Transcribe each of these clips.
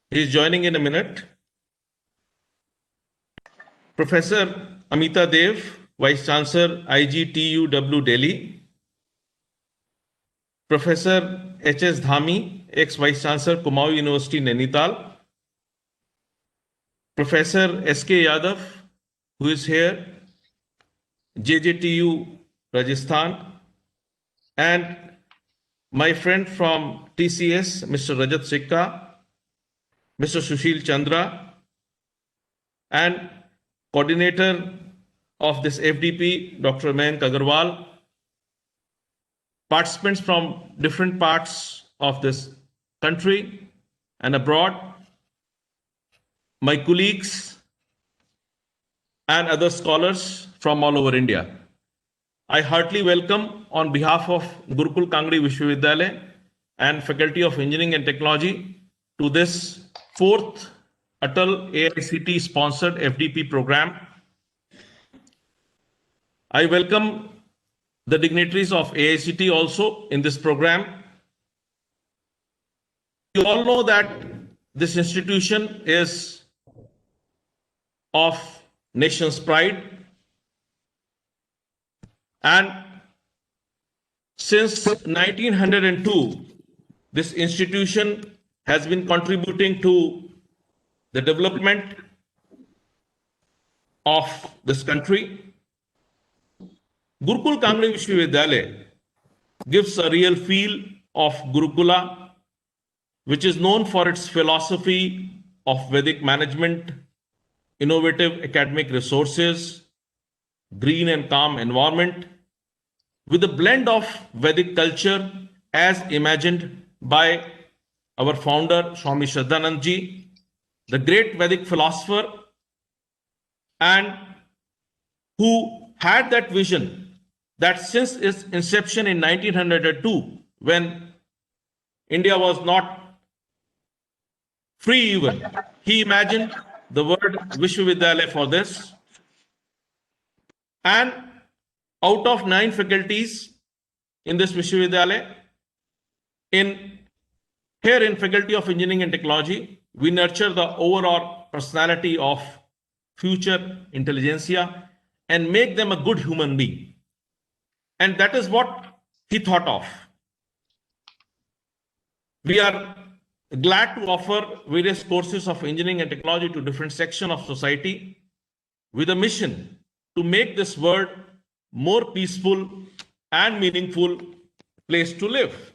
He's joining in a minute. Professor Amita Dev, Vice Chancellor, IGTUW Delhi. Professor H.S. Dhami, ex-Vice Chancellor, Kumaon University, Nainital. Professor S.K. Yadav, who is here, JJTU, Rajasthan. And my friend from TCS, Mr. Rajat Sikka, Mr. Sushil Chandra, and coordinator of this FDP, Dr. Mayank Agarwal, participants from different parts of this country and abroad, my colleagues, and other scholars from all over India. I heartily welcome on behalf of Gurukul Kangri Vishwavidyalaya and Faculty of Engineering and Technology to this fourth Atal AICT sponsored FDP program. I welcome the dignitaries of AICT also in this program. You all know that this institution is of nation's pride, and since 1902, this institution has been contributing to the development of this country. Gurukul Kangri Vishwavidyalaya gives a real feel of Gurukula, which is known for its philosophy of Vedic management, innovative academic resources, green and calm environment, with a blend of Vedic culture as imagined by our founder, Swami Shraddhanand Ji, the great Vedic philosopher, and who had that vision that since its inception in 1902, when India was not free even, he imagined the word Vishwavidyalaya for this. And out of 9 faculties in this Vishwavidyalaya, here in Faculty of Engineering and Technology, we nurture the overall personality of future intelligentsia and make them a good human being. And that is what he thought of. We are glad to offer various courses of engineering and technology to different sections of society with a mission to make this world more peaceful and meaningful place to live.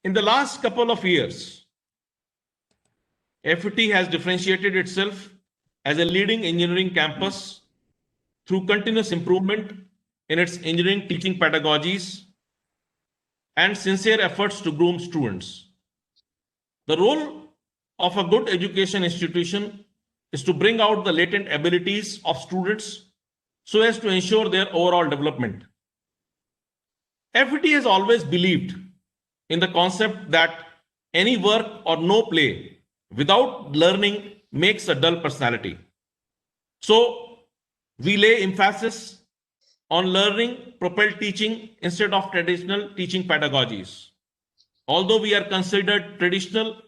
In the last couple of years, FET has differentiated itself as a leading engineering campus through continuous improvement in its engineering teaching pedagogies and sincere efforts to groom students. The role of a good education institution is to bring out the latent abilities of students so as to ensure their overall development. FET has always believed in the concept that any work or no play without learning makes a dull personality. So we lay emphasis on learning propelled teaching instead of traditional teaching pedagogies. Although we are considered traditional,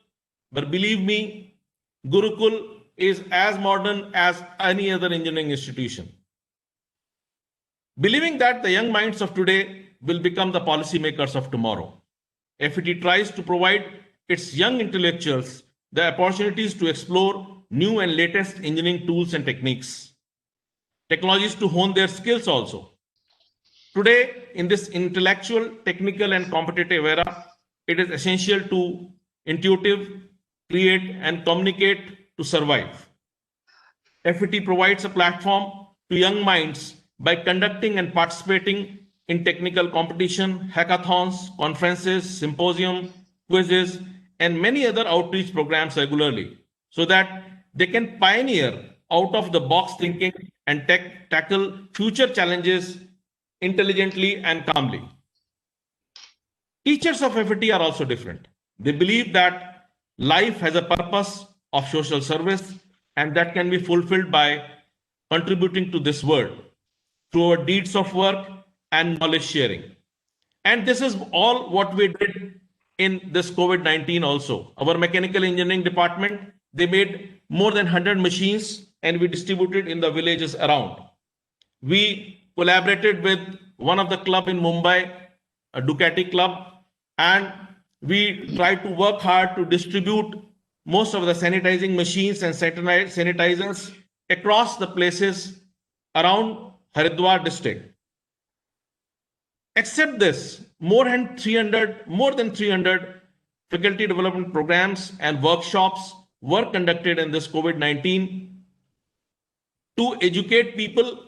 but believe me, Gurukul is as modern as any other engineering institution. Believing that the young minds of today will become the policymakers of tomorrow, FET tries to provide its young intellectuals the opportunities to explore new and latest engineering tools and techniques, technologies to hone their skills also. Today, in this intellectual, technical, and competitive era, it is essential to intuitive, create, and communicate to survive. FET provides a platform to young minds by conducting and participating in technical competition, hackathons, conferences, symposium, quizzes, and many other outreach programs regularly, so that they can pioneer out of the box thinking and tackle future challenges intelligently and calmly. Teachers of FET are also different. They believe that life has a purpose of social service and that can be fulfilled by contributing to this world through our deeds of work and knowledge sharing. And this is all what we did in this COVID-19 also. Our mechanical engineering department, they made more than 100 machines and we distributed in the villages around. We collaborated with one of the club in Mumbai, a Ducati club, and we tried to work hard to distribute most of the sanitizing machines and sanitizers across the places around Haridwar district. Except this, more than 300 faculty development programs and workshops were conducted in this COVID-19 to educate people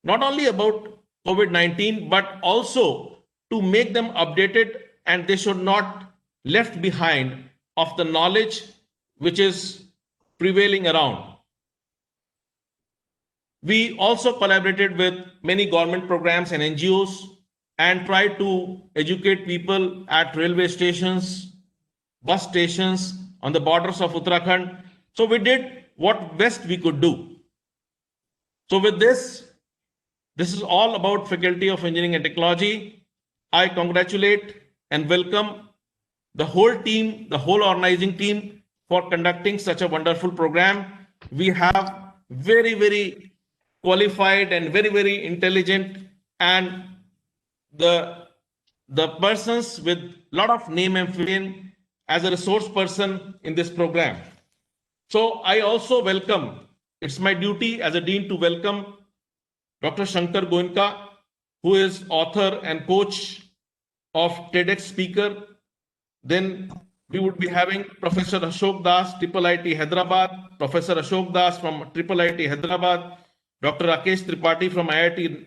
not only about COVID-19, but also to make them updated and they should not left behind of the knowledge which is prevailing around. We also collaborated with many government programs and NGOs and tried to educate people at railway stations, bus stations, on the borders of Uttarakhand. So we did what best we could do. So with this is all about Faculty of Engineering and Technology. I congratulate and welcome the whole team, the whole organizing team for conducting such a wonderful program. We have very qualified and very intelligent and the persons with lot of name and fame as a resource person in this program. So I also welcome, it's my duty as a dean to welcome Dr. Shankar Goenka, who is author and coach of TEDx speaker. Then we would be having Professor Ashok Das, IIIT Hyderabad, Professor Ashok Das from IIIT Hyderabad, Dr. Rakesh Tripathi from IIT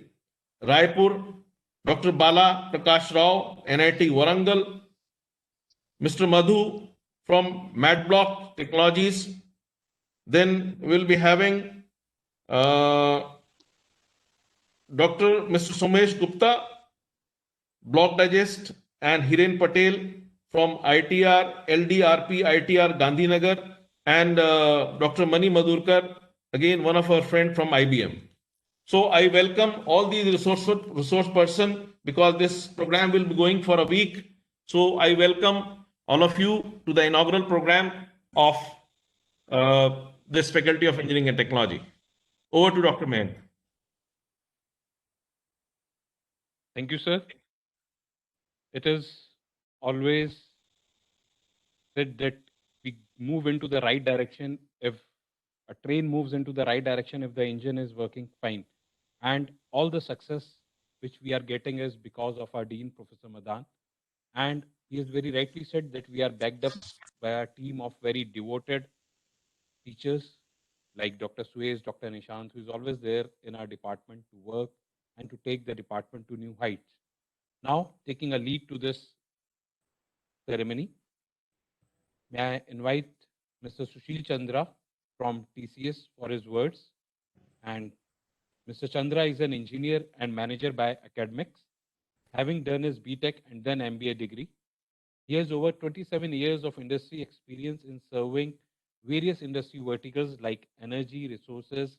Raipur, Dr. Bala Prakash Rao, NIT Warangal, Mr. Madhu from MadBlock Technologies. Then we'll be having Dr. Mr. Somesh Gupta, Block Digest, and Hiren Patel from ITR, LDRP, ITR Gandhinagar, and Dr. Mani Madurkar, again one of our friends from IBM. So I welcome all these resource person because this program will be going for a week. So I welcome all of you to the inaugural program of this Faculty of Engineering and Technology. Over to Dr. Mahan. Thank you, sir. It is always said that we move into the right direction if a train moves into the right direction if the engine is working fine. And all the success which we are getting is because of our Dean, Professor Madan. And he has very rightly said that we are backed up by a team of very devoted teachers like Dr. Suez, Dr. Nishant, who is always there in our department to work and to take the department to new heights. Now, taking a lead to this ceremony, may I invite Mr. Sushil Chandra from TCS for his words. And Mr. Chandra is an engineer and manager by academics, having done his BTech and then MBA degree. He has over 27 years of industry experience in serving various industry verticals like energy, resources,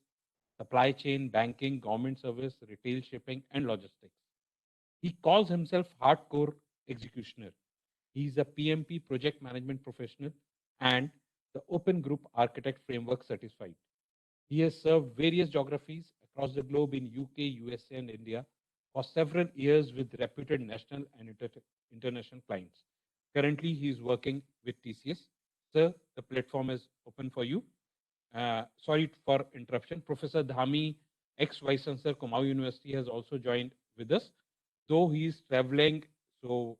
supply chain, banking, government service, retail shipping, and logistics. He calls himself hardcore executioner. He is a PMP project management professional and the Open Group Architect Framework certified. He has served various geographies across the globe in UK, USA, and India for several years with reputed national and international clients. Currently, he is working with TCS. Sir, the platform is open for you. Sorry for interruption. Professor Dhami, ex-Vice Chancellor, Kumaon University, has also joined with us. Though he is traveling, so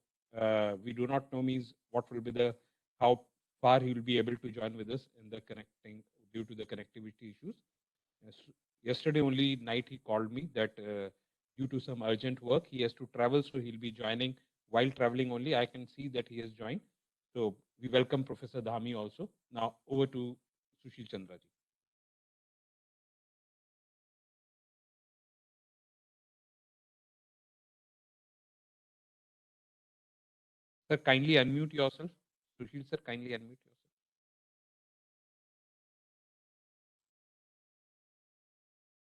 we do not know what will be how far he will be able to join with us in the connecting due to the connectivity issues. Yesterday only night he called me that due to some urgent work he has to travel, so he'll be joining while traveling only. I can see that he has joined. So we welcome Professor Dhami also. Now over to Sushil Chandra ji. Sir, kindly unmute yourself. Sushil sir, kindly unmute yourself.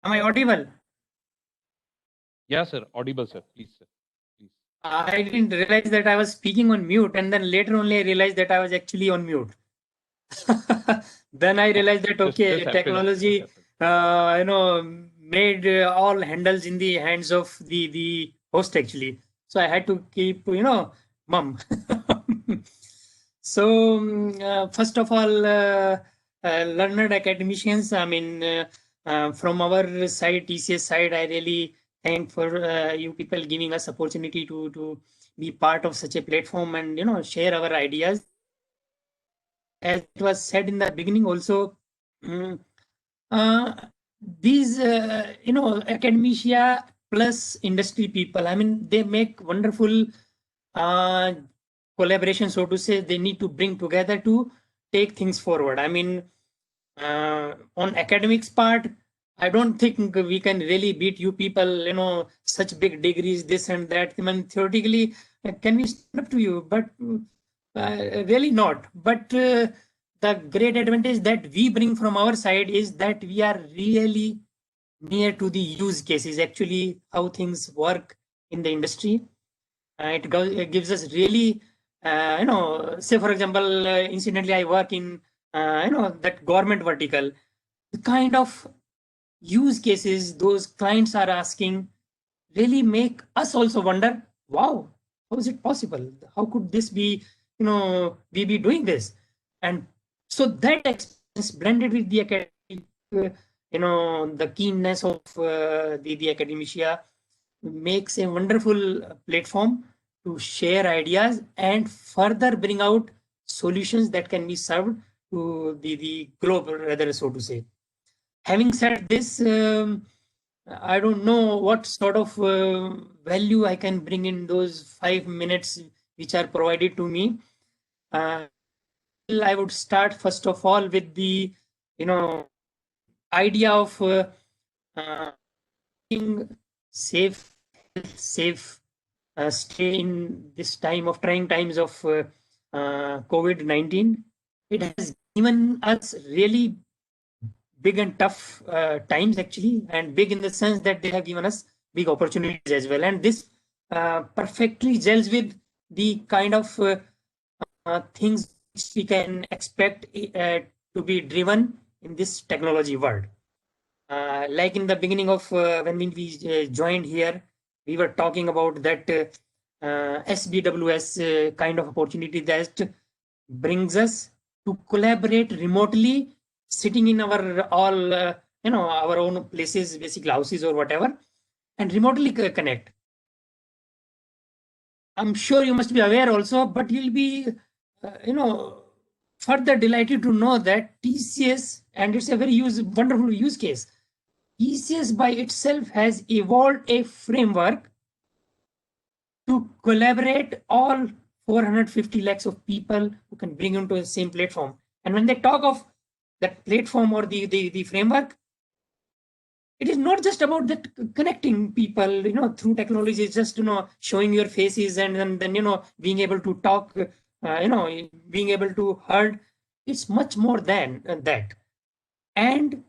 Am I audible? Yeah, sir. Audible, sir. Please, sir. Please. I didn't realize that I was speaking on mute, and then later only I realized that I was actually on mute. Then I realized that okay, This technology, made all handles in the hands of the host actually. So I had to keep, mum. So first of all, learned academicians. I mean, from our side, TCS side, I really thank for you people giving us opportunity to be part of such a platform and share our ideas. As it was said in the beginning also, mm, uh, these academia plus industry people, I mean, they make wonderful uh, collaboration, so to say. They need to bring together to take things forward. I mean, on academics part, I don't think we can really beat you people, such big degrees, this and that. I mean, theoretically, can we stand up to you? But really not. But the great advantage that we bring from our side is that we are really near to the use cases, actually, how things work in the industry. It gives us really, say for example, incidentally, I work in, that government vertical. The kind of use cases those clients are asking really make us also wonder, wow, how is it possible? How could this be, we be doing this? And so that experience blended with the academic, the keenness of the academia makes a wonderful platform to share ideas and further bring out solutions that can be served to the globe, rather, so to say. Having said this, I don't know what sort of value I can bring in those 5 minutes which are provided to me. I would start first of all with the, idea of being safe, safe, stay in this time of trying times of COVID-19. It has given us really big and tough times actually, and big in the sense that they have given us big opportunities as well. And this perfectly gels with the kind of things which we can expect to be driven in this technology world. Like in the beginning of when we joined here, we were talking about that SBWS kind of opportunity that brings us to collaborate remotely, sitting in our all our own places, basic houses or whatever, and remotely connect. I'm sure you must be aware also, but you'll be further delighted to know that TCS, and it's a very wonderful use case. TCS by itself has evolved a framework to collaborate all 450 lakhs of people who can bring into the same platform. And when they talk of that platform or the framework, it is not just about that connecting people, through technology. It's just, showing your faces and then, being able to talk, being able to heard. It's much more than that. And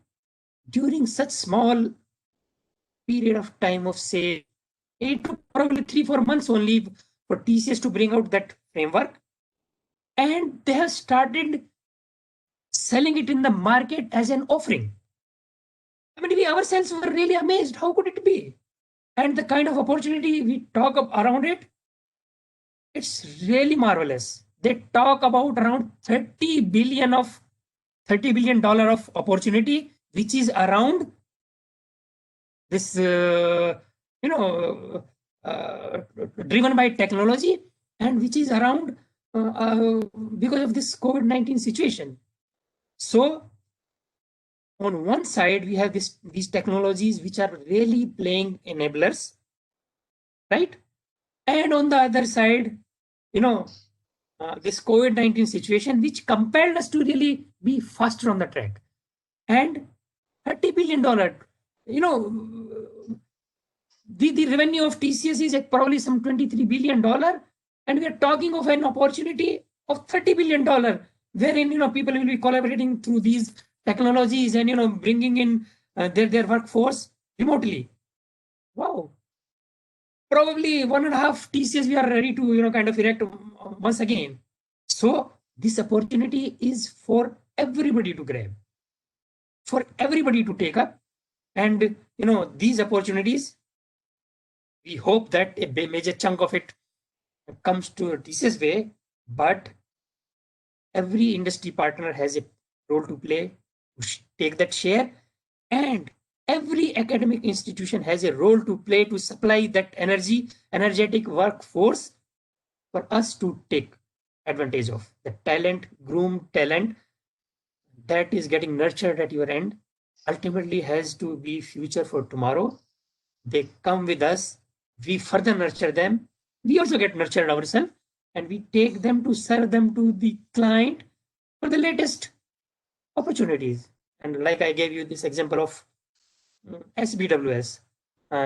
during such small period of time of, say, it took probably 3-4 months only for TCS to bring out that framework. And they have started selling it in the market as an offering. I mean, we ourselves were really amazed. How could it be? And the kind of opportunity we talk around it, it's really marvelous. They talk about around $30 billion of opportunity, which is around this, driven by technology, and which is around because of this COVID-19 situation. So on one side, we have these technologies which are really playing enablers, right? And on the other side, this COVID-19 situation, which compelled us to really be faster on the track. And $30 billion, the revenue of TCS is at probably some $23 billion. And we are talking of an opportunity of $30 billion, wherein, people will be collaborating through these technologies and, bringing in their workforce remotely. Wow. probably 1.5 TCS we are ready to kind of erect once again. So this opportunity is for everybody to grab, for everybody to take up, and these opportunities, we hope that a major chunk of it comes to TCS way, but every industry partner has a role to play to take that share, and every academic institution has a role to play to supply that energetic workforce for us to take advantage of the talent, groomed talent that is getting nurtured at your end. Ultimately, has to be future for tomorrow. They come with us, we further nurture them, we also get nurtured ourselves, and we take them to serve them to the client for the latest opportunities. And like I gave you this example of SBWS,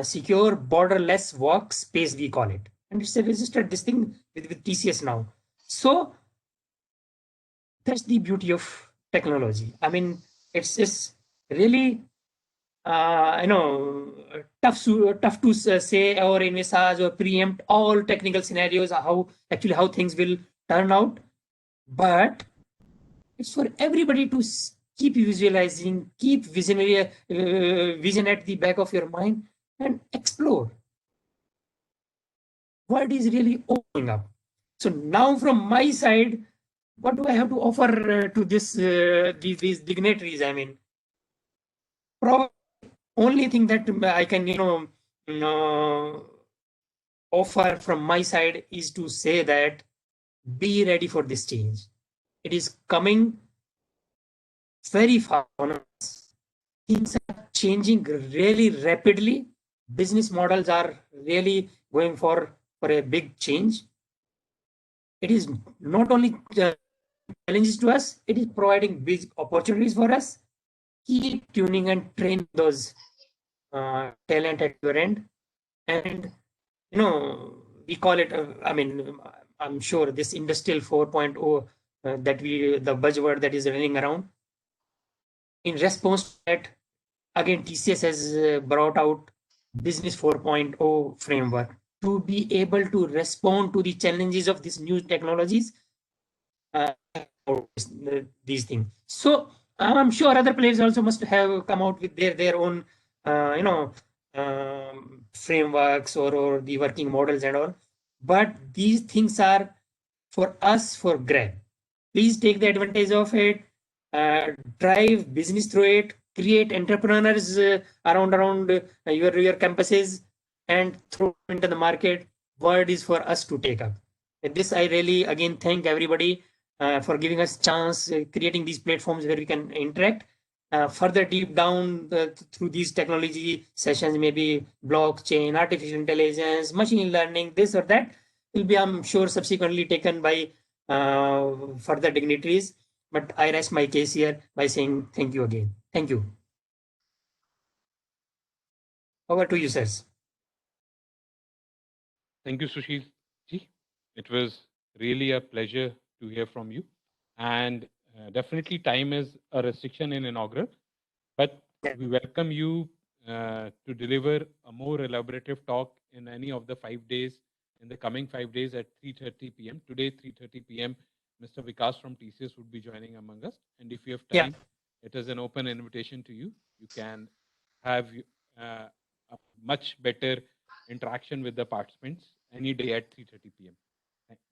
secure borderless workspace, we call it, and it's a registered this thing with TCS now. So that's the beauty of technology. I mean, it's really tough to say or envisage or preempt all technical scenarios, how things will turn out, but it's for everybody to keep visualizing, keep vision at the back of your mind, and explore what is really opening up. So now from my side, what do I have to offer to these dignitaries? I mean, probably only thing that I can offer from my side is to say that be ready for this change. It is coming very fast on us. Things are changing really rapidly. Business models are really going for a big change. It is not only challenges to us, it is providing big opportunities for us. Keep tuning and train those talent at your end. And, we call it, I'm sure this industrial 4.0 the buzzword that is running around. In response to that, again, TCS has brought out Business 4.0 framework to be able to respond to the challenges of these new technologies, these things. So I'm sure other players also must have come out with their own, frameworks or the working models and all. But these things are for us for grab. Please take the advantage of it. Drive business through it. Create entrepreneurs around your campuses and throw into the market. Word is for us to take up. And this I really again thank everybody for giving us chance, creating these platforms where we can interact. Further deep down through these technology sessions, maybe blockchain, artificial intelligence, machine learning, this or that will be, I'm sure, subsequently taken by further dignitaries. But I rest my case here by saying thank you again. Thank you. Over to you, sirs. Thank you, Sushil ji. It was really a pleasure to hear from you. And definitely, time is a restriction in inaugural, but we welcome you to deliver a more elaborative talk in any of the 5 days, in the coming 5 days at 3:30 p.m. Today, 3:30 p.m., Mr. Vikas from TCS would be joining among us. And if you have time, it is an open invitation to you. You can have a much better interaction with the participants any day at 3:30 p.m.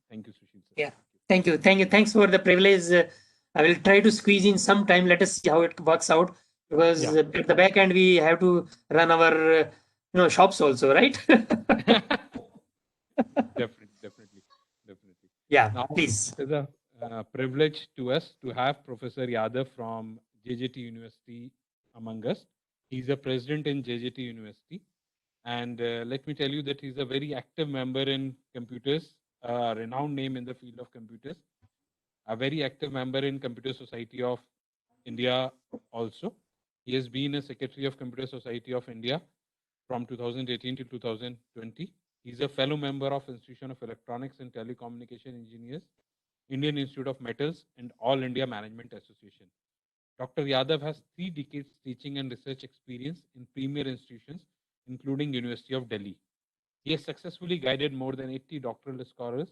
Thank you, Sushil sir. Yeah. Thank you. Thanks for the privilege. I will try to squeeze in some time. Let us see how it works out, because at the back end we have to run our shops also, right? Definitely. Yeah, now, please. It is a privilege to us to have Professor Yadav from JJT University among us. He's a president in JJT University. And let me tell you that he's a very active member in computers, a renowned name in the field of computers, a very active member in Computer Society of India also. He has been a secretary of Computer Society of India from 2018 to 2020. He's a fellow member of Institution of Electronics and Telecommunication Engineers, Indian Institute of Metals, and All India Management Association. Dr. Yadav has 3 decades teaching and research experience in premier institutions, including University of Delhi. He has successfully guided more than 80 doctoral scholars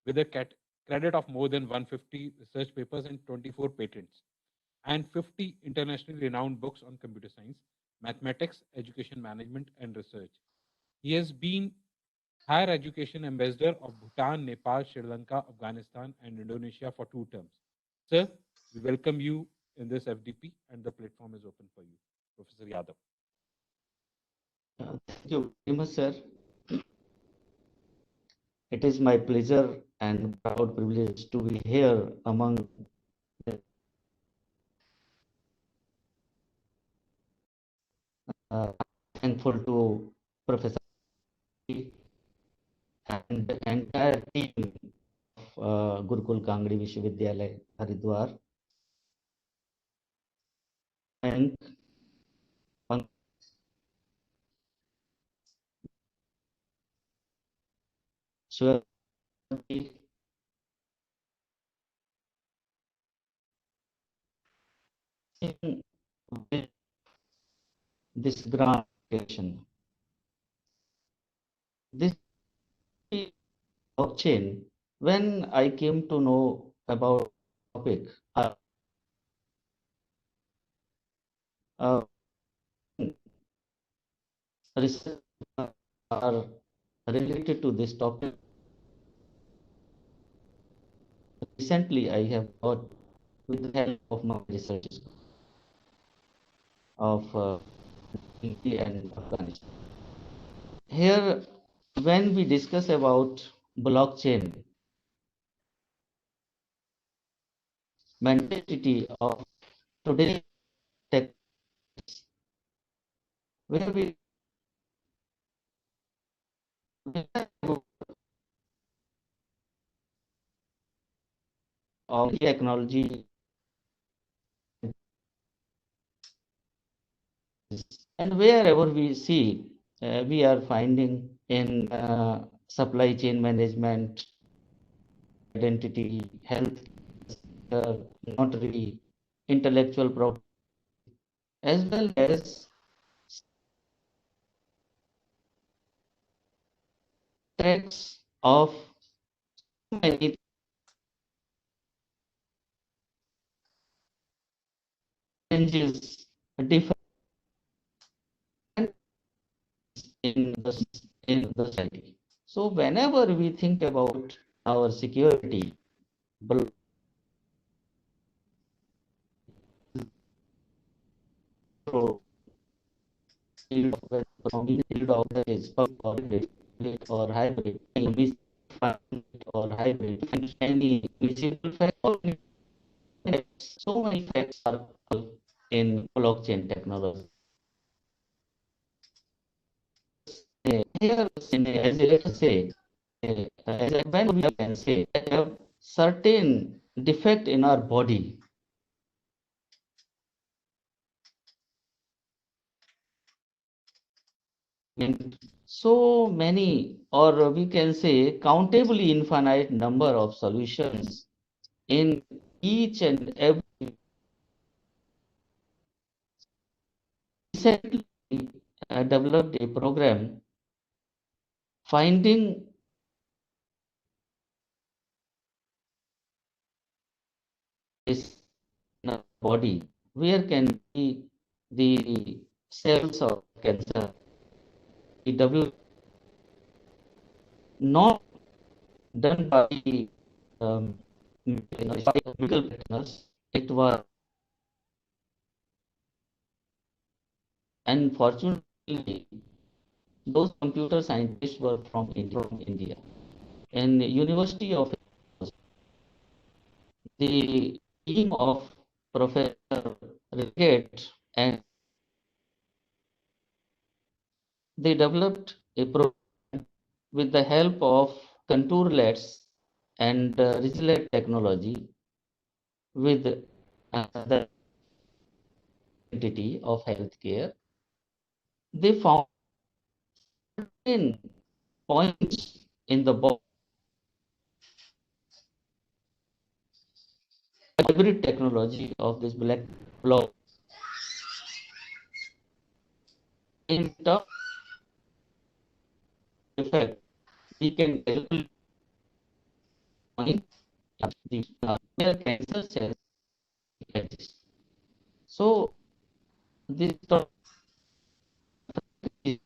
with a credit of more than 150 research papers and 24 patents, and 50 internationally renowned books on computer science, mathematics, education management, and research. He has been Higher Education Ambassador of Bhutan, Nepal, Sri Lanka, Afghanistan, and Indonesia for 2 terms. Sir, we welcome you in this FDP, and the platform is open for you. Professor Yadav. Thank you very much, sir. It is my pleasure and proud privilege to be here among thankful to Professor and the entire team of Gurukul Kangri Vishwavidyalaya, Haridwar. And sure, this grand occasion. This blockchain, when I came to know about the topic, research are related to this topic. Recently, I have got with the help of my research of India and Afghanistan. Here, when we discuss about blockchain, mentality of today's tech, where we of technology and wherever we see, we are finding in supply chain management, identity, health, notary, intellectual property, as well as threats of many changes different in the society. So whenever we think about our security, field of the is or hybrid, or hybrid, and any visible fact or so many facts are in blockchain technology. Here, as let us say, when we can say that have certain defect in our body, and so many, or we can say countably infinite number of solutions in each and every. Recently developed a program finding this in our body where can be the cells of cancer. We developed not done by medical practitioners. It was unfortunately those computer scientists were from India. And University of the team of Professor Rickett, and they developed a program with the help of contourlets and Rizlet technology with the entity of healthcare. They found 10 points in the box. Hybrid technology of this black block in terms effect, we can calculate the where cancer cells exist. So this is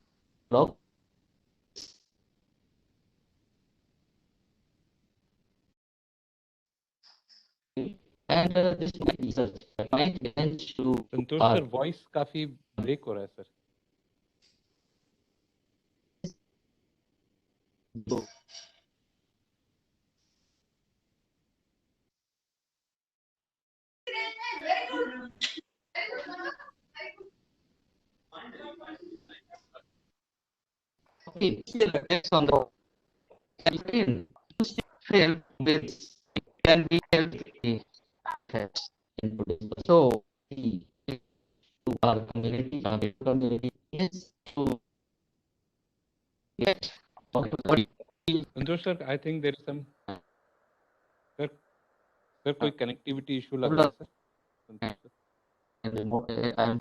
log and this research might tends to Santosh sir voice काफी break हो रहा है sir. okay, still attacks on the campaign fail with can be healthy in today's world. So we to our community is to get Santosh sir I think there is some sir कोई connectivity issue लग रहा है sir. Santosh sir. and remote and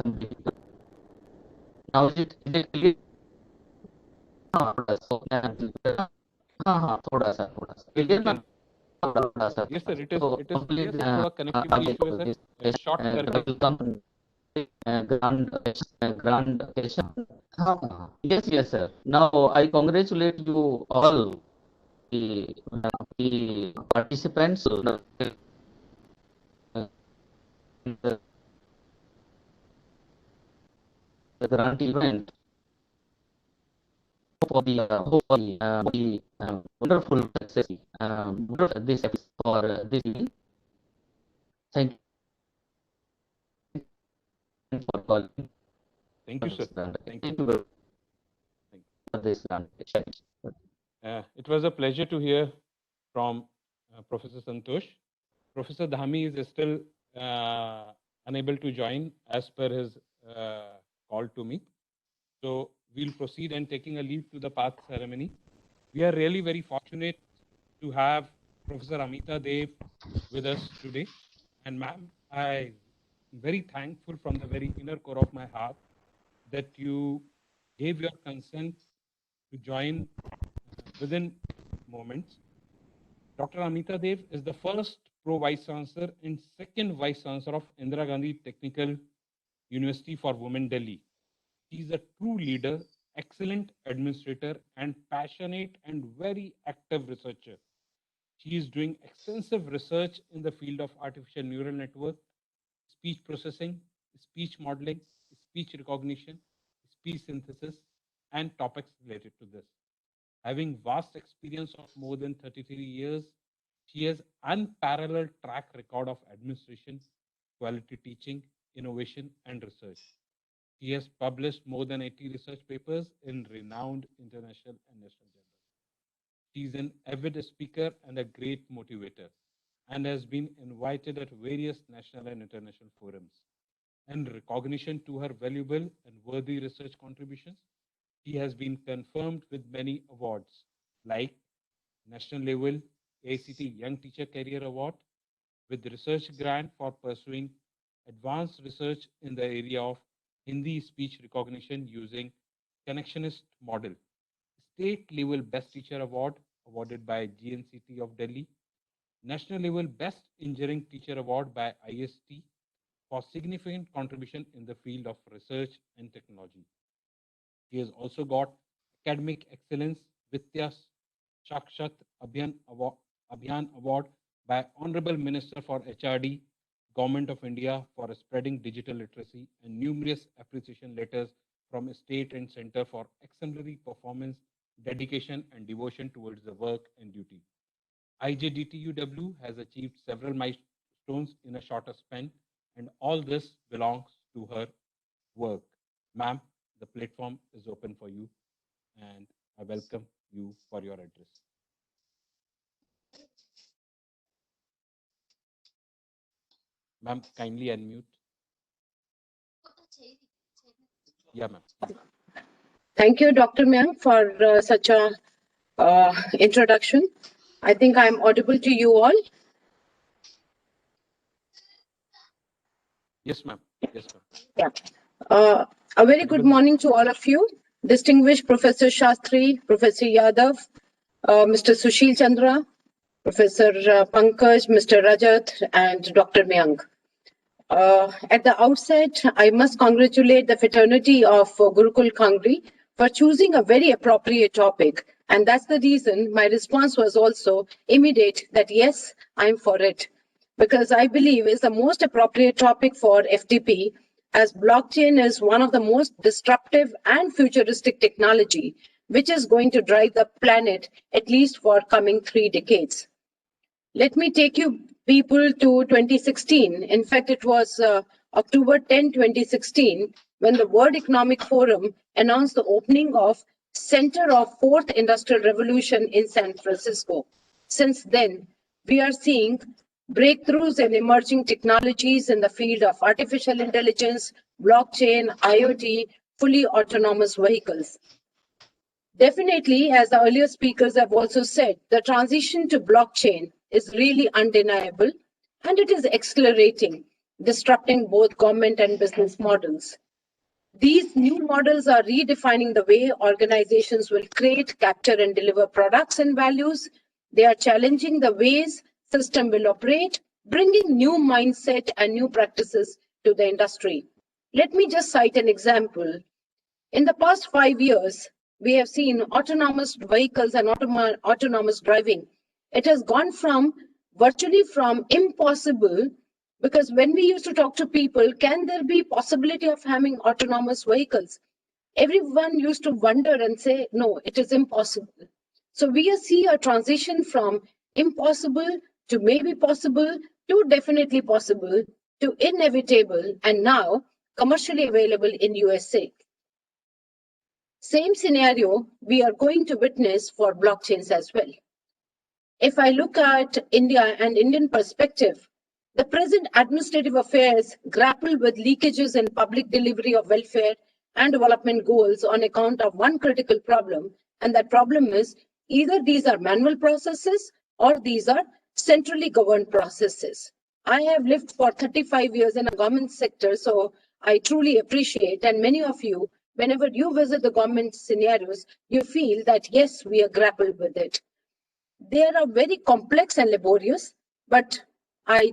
now is it clear? हाँ थोड़ा सा clear ना थोड़ा सा Yes sir, it is complete yes, थोड़ा कनेक्टिविटी इशू है सर. शॉर्ट करके grand occasion. Yes sir. Now I congratulate you all the participants the grant event for the wonderful success this episode for this evening. Thank you for calling. Thank you sir. Thank you. For this grant. It was a pleasure to hear from Professor Santosh. Professor Dhami is still unable to join as per his call to me. So we'll proceed and taking a leave to the path ceremony. We are really very fortunate to have Professor Amita Dev with us today. And ma'am, I'm very thankful from the very inner core of my heart that you gave your consent to join within moments. Dr. Amita Dev is the first Pro Vice Chancellor and second Vice Chancellor of Indira Gandhi Technical University for Women, Delhi. She is a true leader, excellent administrator, and passionate and very active researcher. She is doing extensive research in the field of artificial neural network, speech processing, speech modeling, speech recognition, speech synthesis, and topics related to this. Having vast experience of more than 33 years, she has unparalleled track record of administration, quality teaching, innovation, and research. She has published more than 80 research papers in renowned international and national journals. She is an avid speaker and a great motivator, and has been invited at various national and international forums. In recognition to her valuable and worthy research contributions, she has been confirmed with many awards like National Level ACT Young Teacher Career Award with research grant for pursuing advanced research in the area of Hindi speech recognition using connectionist model. State Level Best Teacher Award awarded by GNCT of Delhi. National Level Best Engineering Teacher Award by IST for significant contribution in the field of research and technology. He has also got Academic Excellence Vidya Sakshat Abhiyan Award by Honorable Minister for HRD, Government of India for spreading digital literacy, and numerous appreciation letters from state and center for exemplary performance, dedication, and devotion towards the work and duty. IJDTUW has achieved several milestones in a shorter span, and all this belongs to her work. Ma'am, the platform is open for you, and I welcome you for your address. Ma'am, kindly unmute. Yeah, ma'am. Thank you, Dr. Myang, for such a introduction. I think I'm audible to you all. Yes, ma'am. Yes, ma'am. Yeah. A very good morning to all of you. distinguished Professor Shastri, Professor Yadav, Mr. Sushil Chandra, Professor Pankaj, Mr. Rajat, and Dr. Mayank. At the outset, I must congratulate the fraternity of Gurukul Kangri for choosing a very appropriate topic. And that's the reason my response was also immediate that yes, I'm for it. Because I believe it's the most appropriate topic for FTP, as blockchain is one of the most disruptive and futuristic technology, which is going to drive the planet at least for coming 3 decades. Let me take you people to 2016. In fact, it was October 10, 2016, when the World Economic Forum announced the opening of Center of Fourth Industrial Revolution in San Francisco. Since then, we are seeing breakthroughs and emerging technologies in the field of artificial intelligence, blockchain, IoT, fully autonomous vehicles. Definitely, as the earlier speakers have also said, the transition to blockchain is really undeniable, and it is accelerating, disrupting both government and business models. These new models are redefining the way organizations will create, capture, and deliver products and values. They are challenging the ways system will operate, bringing new mindset and new practices to the industry. Let me just cite an example. In the past 5 years, we have seen autonomous vehicles and autonomous driving. It has gone from virtually from impossible, because when we used to talk to people, can there be possibility of having autonomous vehicles? Everyone used to wonder and say, no, it is impossible. So we see a transition from impossible to maybe possible to definitely possible to inevitable and now commercially available in USA. Same scenario we are going to witness for blockchains as well. If I look at India and Indian perspective, the present administrative affairs grapple with leakages in public delivery of welfare and development goals on account of one critical problem, and that problem is either these are manual processes or these are centrally governed processes. I have lived for 35 years in a government sector, so I truly appreciate, and many of you, whenever you visit the government scenarios, you feel that yes, we are grappled with it. They are very complex and laborious, but I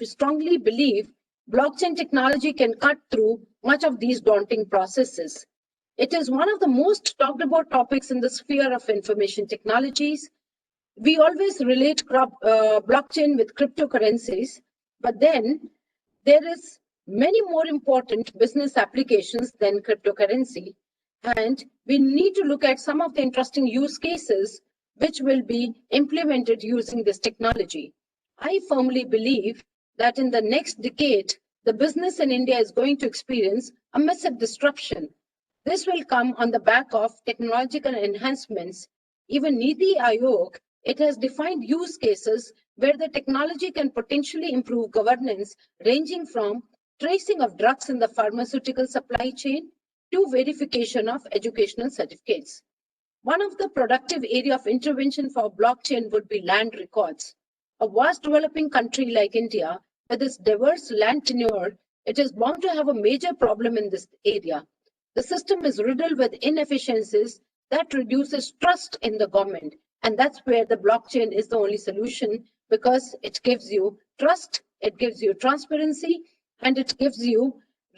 strongly believe blockchain technology can cut through much of these daunting processes. It is one of the most talked about topics in the sphere of information technologies. We always relate blockchain with cryptocurrencies, but then there is many more important business applications than cryptocurrency. And we need to look at some of the interesting use cases which will be implemented using this technology. I firmly believe that in the next decade, the business in India is going to experience a massive disruption. This will come on the back of technological enhancements. Even Niti Aayog, it has defined use cases where the technology can potentially improve governance, ranging from tracing of drugs in the pharmaceutical supply chain to verification of educational certificates. One of the productive area of intervention for blockchain would be land records. A vast developing country like India, with its diverse land tenure, it is bound to have a major problem in this area. The system is riddled with inefficiencies that reduces trust in the government. And that's where the blockchain is the only solution, because it gives you trust, it gives you transparency, and it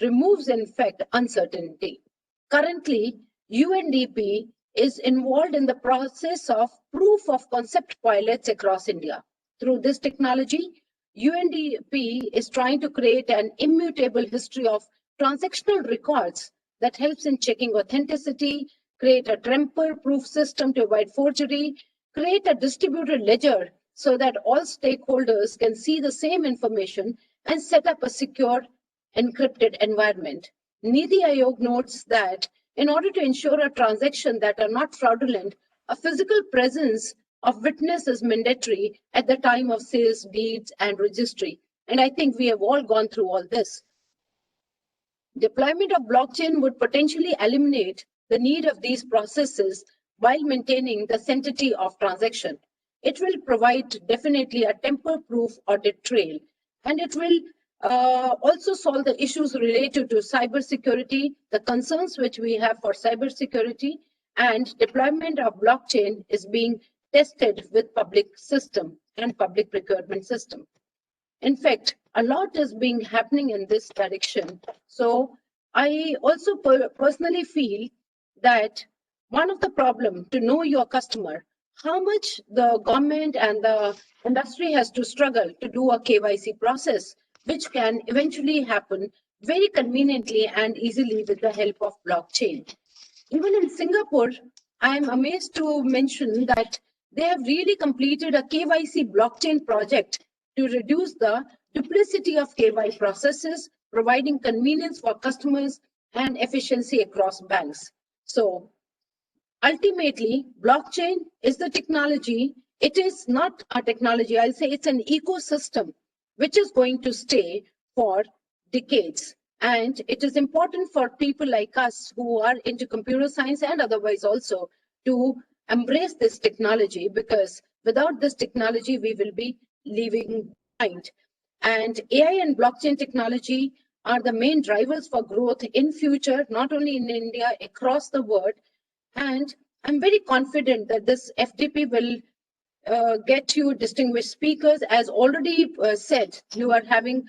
removes, in fact, uncertainty. Currently, UNDP is involved in the process of proof of concept pilots across India. Through this technology, UNDP is trying to create an immutable history of transactional records that helps in checking authenticity, create a tamper-proof system to avoid forgery, create a distributed ledger so that all stakeholders can see the same information, and set up a secure encrypted environment. Niti Aayog notes that in order to ensure a transaction that are not fraudulent, a physical presence of witness is mandatory at the time of sales, deeds, and registry. And I think we have all gone through all this. Deployment of blockchain would potentially eliminate the need of these processes while maintaining the sanctity of transaction. It will provide definitely a tamper-proof audit trail, and it will also solve the issues related to cybersecurity, the concerns which we have for cybersecurity, and deployment of blockchain is being tested with public system and public procurement system. In fact, a lot is being happening in this direction. So I also personally feel that one of the problem to know your customer, how much the government and the industry has to struggle to do a KYC process, which can eventually happen very conveniently and easily with the help of blockchain. Even in Singapore, I am amazed to mention that they have really completed a KYC blockchain project to reduce the duplicity of KYC processes, providing convenience for customers and efficiency across banks. So ultimately, blockchain is the technology. It is not a technology. I'll say it's an ecosystem which is going to stay for decades. And it is important for people like us who are into computer science and otherwise also to embrace this technology, because without this technology, we will be leaving behind. And AI and blockchain technology are the main drivers for growth in future, not only in India, across the world. And I'm very confident that this FDP will get you distinguished speakers. As already said, you are having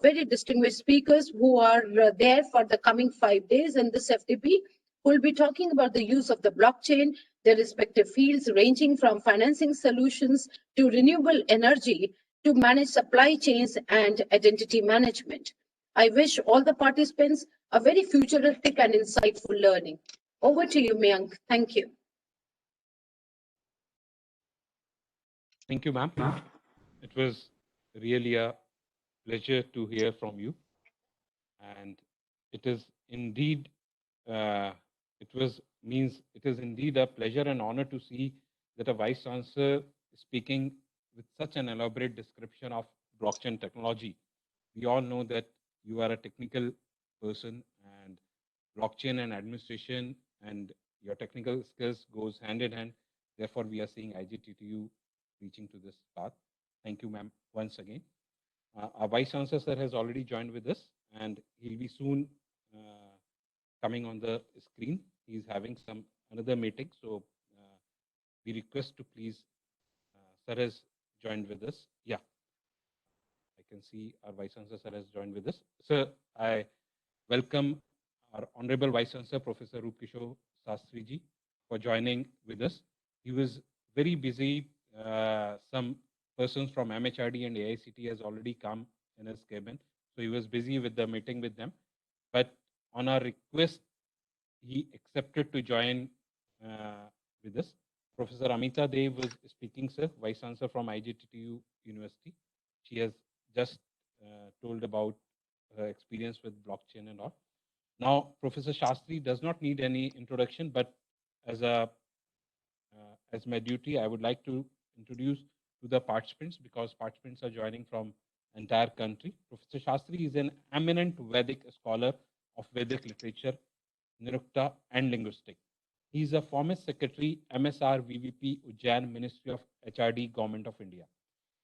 very distinguished speakers who are there for the coming 5 days in this FDP, who will be talking about the use of the blockchain, their respective fields, ranging from financing solutions to renewable energy to manage supply chains and identity management. I wish all the participants a very futuristic and insightful learning. Over to you, Mayank. Thank you. Thank you, ma'am. It was really a pleasure to hear from you. And it is indeed, it is indeed a pleasure and honor to see that a vice chancellor is speaking with such an elaborate description of blockchain technology. We all know that you are a technical person, and blockchain and administration and your technical skills goes hand in hand. Therefore, we are seeing IGTTU reaching to this path. Thank you, ma'am, once again. Our Vice Chancellor sir has already joined with us, and he'll be soon coming on the screen. He's having another meeting, so we request to please, sir has joined with us. Yeah, I can see our Vice Chancellor sir has joined with us. Sir, I welcome our Honorable Vice Chancellor, Professor Roop Kishore Sastry ji, for joining with us. He was very busy. Some persons from MHRD and AICT has already come in his cabin, so he was busy with the meeting with them. But on our request, he accepted to join with us. Professor Amita Dev was speaking, sir, Vice Chancellor from IGTTU University. She has just told about her experience with blockchain and all. Now, Professor Shastri does not need any introduction, but as my duty, I would like to introduce to the participants, because participants are joining from entire country. Professor Shastri is an eminent Vedic scholar of Vedic literature, Nirukta, and linguistics. He is a former secretary, MSR VVP, Ujjain, Ministry of HRD, Government of India.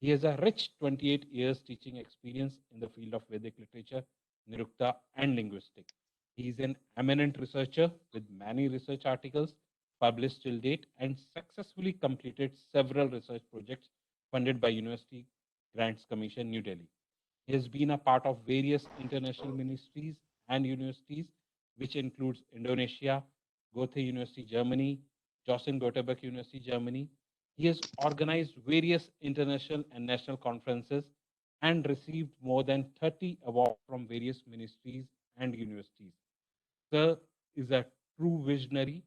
He has a rich 28 years teaching experience in the field of Vedic literature, Nirukta, and linguistics. He is an eminent researcher with many research articles published till date and successfully completed several research projects funded by University Grants Commission, New Delhi. He has been a part of various international ministries and universities, which includes Indonesia, Goethe University, Germany, Joachim Gutenberg University, Germany. He has organized various international and national conferences and received more than 30 awards from various ministries and universities. Sir is a true visionary,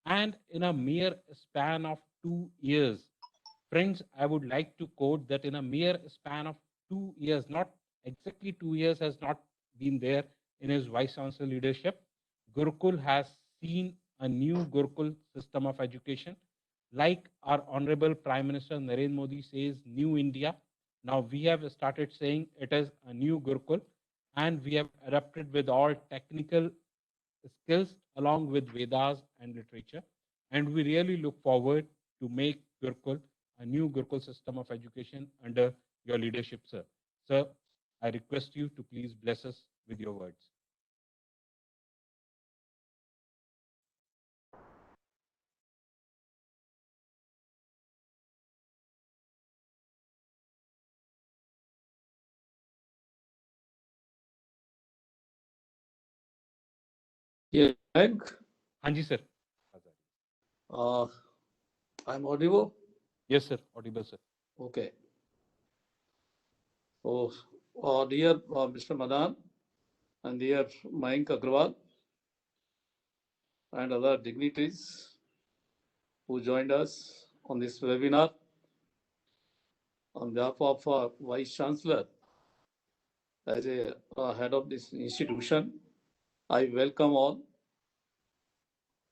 and in a mere span of 2 years, friends, I would like to quote that in a mere span of 2 years, not exactly 2 years has not been there in his Vice Chancellor leadership, Gurukul has seen a new Gurukul system of education. Like our Honorable Prime Minister Narendra Modi says, New India. Now we have started saying it is a new Gurukul, and we have adapted with all technical skills along with Vedas and literature. And we really look forward to make Gurukul a new Gurukul system of education under your leadership, sir. Sir, I request you to please bless us with your words. Yeah, Meg, Hanji sir. I'm audible. Yes sir, audible sir. Okay. So, dear Mr. Madan and dear Mayank Agrawal and other dignitaries who joined us on this webinar, on behalf of Vice Chancellor, as a head of this institution, I welcome all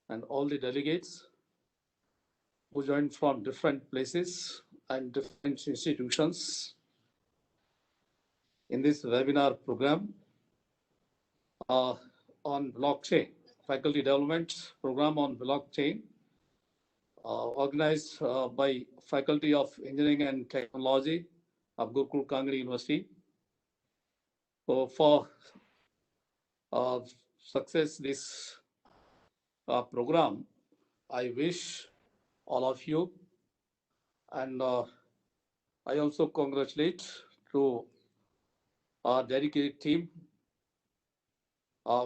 and all the delegates who joined from different places and different institutions in this webinar program on blockchain, faculty development program on blockchain, organized by Faculty of Engineering and Technology of Gurukul Kangri University. So for success this program, I wish all of you, and I also congratulate to our dedicated team,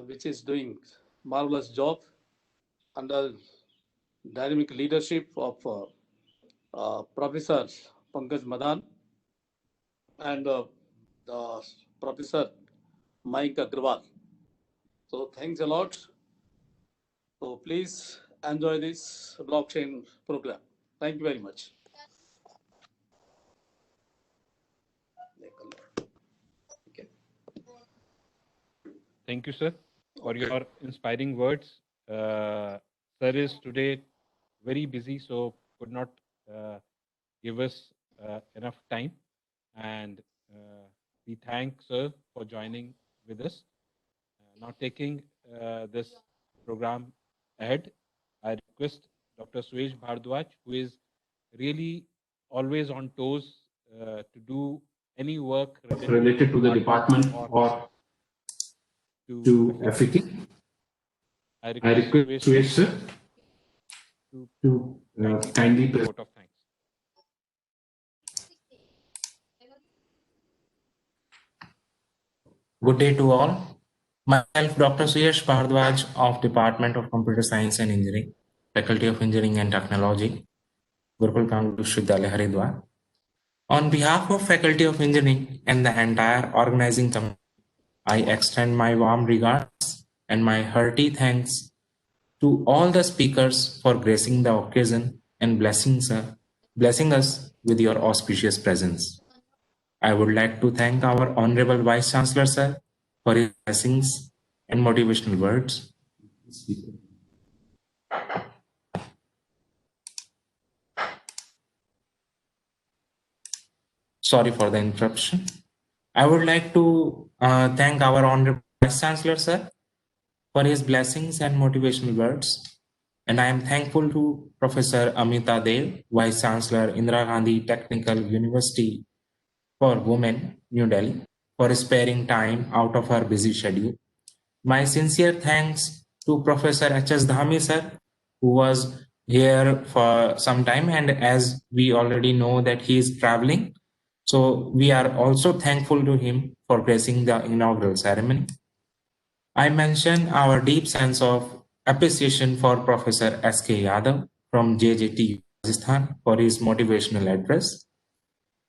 which is doing marvelous job under dynamic leadership of Professor Pankaj Madan and Professor Mayank Agrawal. So thanks a lot. So please enjoy this blockchain program. Thank you very much. Okay. Thank you, sir, for your inspiring words. Sir is today very busy, so could not give us enough time. And we thank sir for joining with us. Now taking this program ahead, I request Dr. Suesh Bhardwaj, who is really always on toes to do any work related to the department or to FET. I I request Suesh sir to kindly present. vote of thanks. Good day to all. Myself, Dr. Suyash Bhardwaj of Department of Computer Science and Engineering, Faculty of Engineering and Technology, Gurukul Kangri Vishwavidyalaya, Haridwar. On behalf of Faculty of Engineering and the entire organizing committee, I extend my warm regards and my hearty thanks to all the speakers for gracing the occasion and blessing us with your auspicious presence. I would like to thank our Honorable Vice Chancellor, sir, for his blessings and motivational words. Sorry for the interruption. I would like to thank our Honorable Vice Chancellor, sir, for his blessings and motivational words. And I am thankful to Professor Amita Dev, Vice Chancellor, Indira Gandhi Technical University for Women, New Delhi, for sparing time out of her busy schedule. My sincere thanks to Professor H.S. Dhami, sir, who was here for some time, and as we already know that he is traveling, so we are also thankful to him for gracing the inaugural ceremony. I mention our deep sense of appreciation for Professor S.K. Yadav from JJT Rajasthan for his motivational address.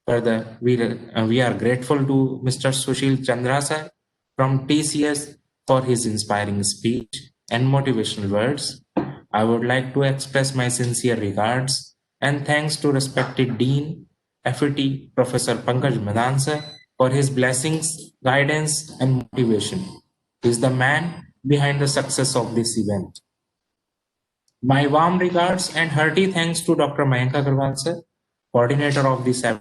Further, we are grateful to Mr. Sushil Chandra sir from TCS for his inspiring speech and motivational words. I would like to express my sincere regards and thanks to respected Dean, FET, Professor Pankaj Madan sir, for his blessings, guidance, and motivation. He is the man behind the success of this event. My warm regards and hearty thanks to Dr. Mayank Agrawal sir, coordinator of this FET,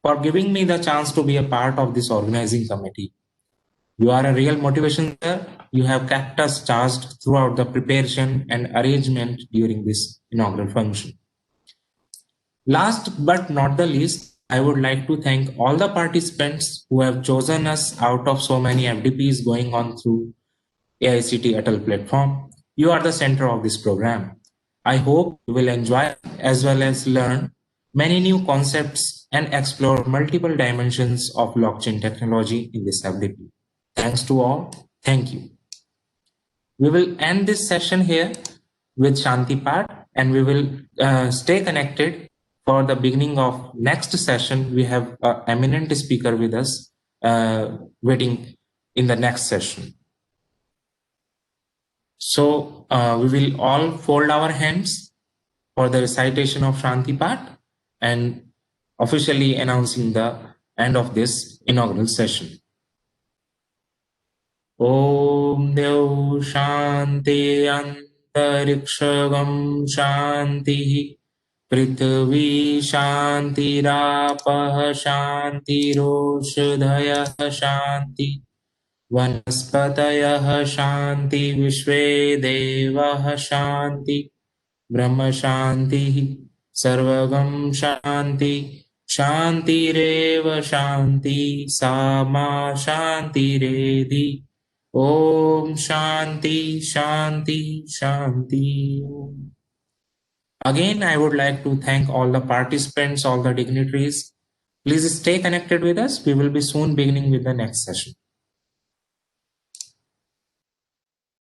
for giving me the chance to be a part of this organizing committee. You are a real motivation, sir. You have kept us charged throughout the preparation and arrangement during this inaugural function. Last but not the least, I would like to thank all the participants who have chosen us out of so many FDPs going on through AICT Atal platform. You are the center of this program. I hope you will enjoy as well as learn many new concepts and explore multiple dimensions of blockchain technology in this FDP. Thanks to all. Thank you. We will end this session here with Shanti Pat, and we will stay connected for the beginning of next session. We have an eminent speaker with us waiting in the next session. So we will all fold our hands for the recitation of Shanti Pat and officially announcing the end of this inaugural session. Om Dev Shanti Antarikshagam Shanti Prithvi Shanti Rapah Shanti Roshadaya Shanti Vanaspatayah Shanti Vishve Devah Shanti Brahma Shanti Sarvagam Shanti Shanti Reva Shanti Sama Shanti Redi Om Shanti Shanti Shanti. Again, I would like to thank all the participants, all the dignitaries. Please stay connected with us. We will be soon beginning with the next session.